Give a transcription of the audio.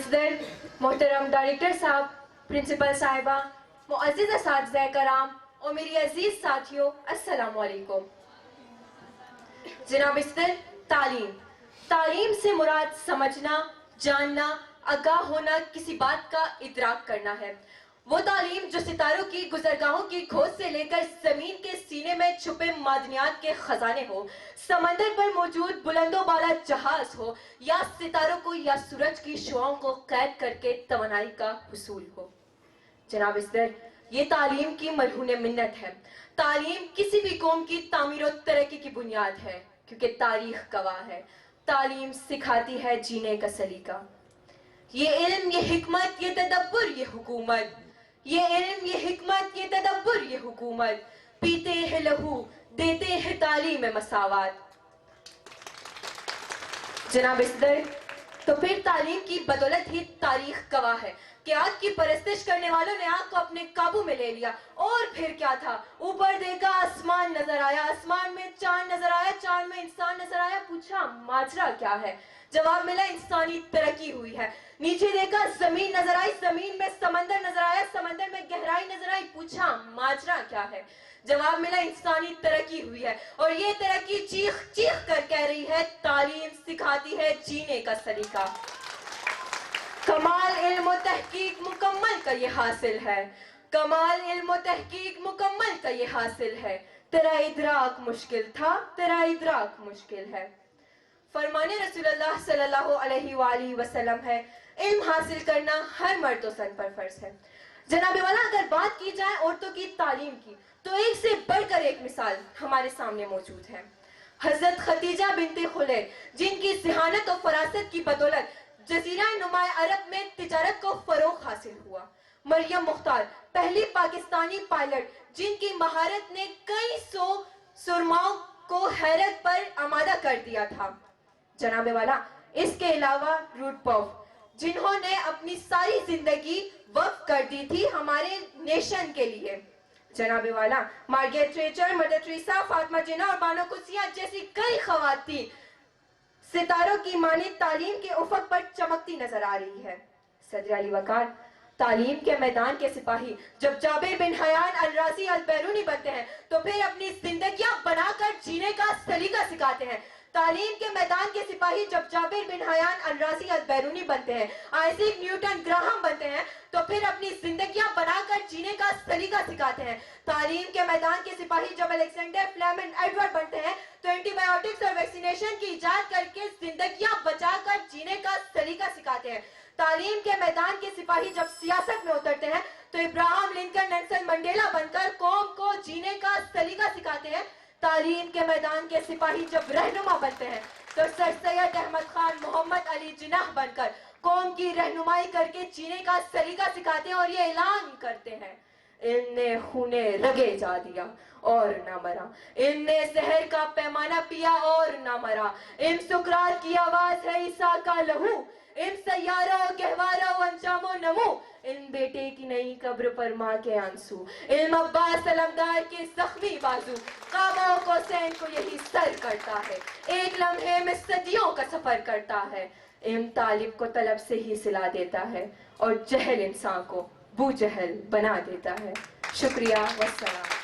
مصدر، محترم ڈائریکٹر صاحب، پرنسپل صاحبہ، معزز اساتذہ کرام اور میری عزیز ساتھیوں، السلام علیکم۔ جناب مصدر، تعلیم۔ تعلیم سے مراد سمجھنا، جاننا، آگاہ ہونا، کسی بات کا ادراک کرنا ہے۔ وہ تعلیم جو ستاروں کی گزرگاہوں کی کھوج سے لے کر زمین کے سینے میں چھپے معدنیات کے خزانے ہو، سمندر پر موجود بلند و بالا جہاز ہو، یا ستاروں کو یا سورج کی شعاؤں کو قید کر کے توانائی کا حصول ہو۔ جناب مصدر، یہ تعلیم کی مرہون منت ہے۔ تعلیم کسی بھی قوم کی تعمیر و ترقی کی بنیاد ہے، کیونکہ تاریخ گواہ ہے۔ تعلیم سکھاتی ہے جینے کا سلیقہ۔ یہ علم، یہ حکمت، یہ تدبر، یہ حکومت۔ یہ علم، یہ حکمت، یہ تدبر، یہ حکومت۔ پیتے ہیں لہو، دیتے ہیں تعلیم مساوات۔ جناب مصدر، تو پھر تعلیم کی بدولت ہی تاریخ گواہ ہے کہ آگ کی پرستش کرنے والوں نے آگ کو اپنے قابو میں لے لیا۔ اور پھر کیا تھا؟ اوپر دیکھا آسمان نظر آیا، آسمان میں چاند نظر آیا، چاند میں انسان نظر آیا۔ پوچھا ماجرا کیا ہے؟ جواب ملا انسانی ترقی ہوئی ہے۔ نیچے دیکھا زمین نظر آئی، زمین میں سمندر نظر آیا، سمندر میں گہرائی نظر آئی۔ پوچھا ماجرا کیا ہے؟ جواب ملا انسانی ترقی ہوئی ہے، اور یہ ترقی چیخ چیخ کر کہہ رہی ہے تعلیم سکھاتی ہے جینے کا سلیقہ۔ کمال علم و تحقیق مکمل کا یہ حاصل ہے، کمال علم و تحقیق مکمل کا یہ حاصل ہے۔ تیرا ادراک مشکل تھا، تیرا ادراک مشکل ہے۔ فرمان رسول اللہ صلی اللہ علیہ وآلہ وسلم ہے، علم حاصل کرنا ہر مرد و زن پر فرض ہے۔ جناب والا، اگر بات کی جائے عورتوں کی تعلیم کی تو ایک سے بڑھ کر ایک مثال ہمارے سامنے موجود ہے۔ حضرت خدیجہ بنت خلیل، جن کی ذہانت و فراست کی بدولت جزیرہ نما عرب میں تجارت کو فروغ حاصل ہوا۔ مریم مختار، پہلی پاکستانی پائلٹ جن کی مہارت نے کئی سو سرماؤں کو حیرت پر آمادہ کر دیا تھا۔ جناب والا، اس کے علاوہ روٹ پوف، جنہوں نے اپنی ساری زندگی وقف کر دی تھی ہمارے نیشن کے لیے۔ جناب والا، Margaret Thatcher, Mother Teresa, Fatima Jinnah اور بانو قدسیہ جیسی کئی خواتین ستاروں کی مانند تعلیم کے افق پر چمکتی نظر آ رہی ہے۔ صدر علی وقار، تعلیم کے میدان کے سپاہی جب جابر بن حیان الرازی البیرونی بنتے ہیں تو پھر اپنی زندگیاں بنا کر جینے کا سلیقہ سکھاتے ہیں۔ تعلیم کے میدان کے سپاہی جب جابر بن حیان الرازی البیرونی بنتے ہیں، آئزیک نیوٹن گراہم بنتے ہیں تو پھر اپنی زندگیاں بنا کر جینے کا سلیقہ سکھاتے ہیں۔ تعلیم کے میدان کے سپاہی جب الیگزینڈر فلیمنگ ایڈورڈ بنتے ہیں تو اینٹی بائیوٹکس اور ویکسینیشن کی ایجاد کر کے زندگیاں بچا کر جینے کا سلیقہ سکھاتے ہیں۔ تعلیم کے میدان کے سپاہی جب سیاست میں اترتے ہیں تو ابراہم لنکن، نیلسن منڈیلا بن کر قوم کو جینے کا سلیقہ سکھاتے ہیں۔ تعلیم کے میدان کے سپاہی جب رہنما بنتے ہیں تو سر سید احمد خان، محمد علی جناح بن کر قوم کی رہنمائی کر کے جینے کا سلیقہ سکھاتے ہیں اور یہ اعلان کرتے ہیں، ان نے خونے رگے جا دیا اور نہ مرا، ان نے زہر کا پیمانہ پیا اور نہ مرا، ان سکرات کی آواز ہے عیسیٰ کا لہو، ان سیارہ و گہوارہ و انجام و نمو، ان بیٹے کی نئی قبر پر ماں کے آنسو، علم عباس علمدار کے زخمی بازو، قابہ و قوسین کو یہی سر کرتا ہے، ایک لمحے میں صدیوں کا سفر کرتا ہے۔ علم طالب کو طلب سے ہی سلا دیتا ہے اور جہل انسان کو بو جہل بنا دیتا ہے۔ شکریہ والسلام۔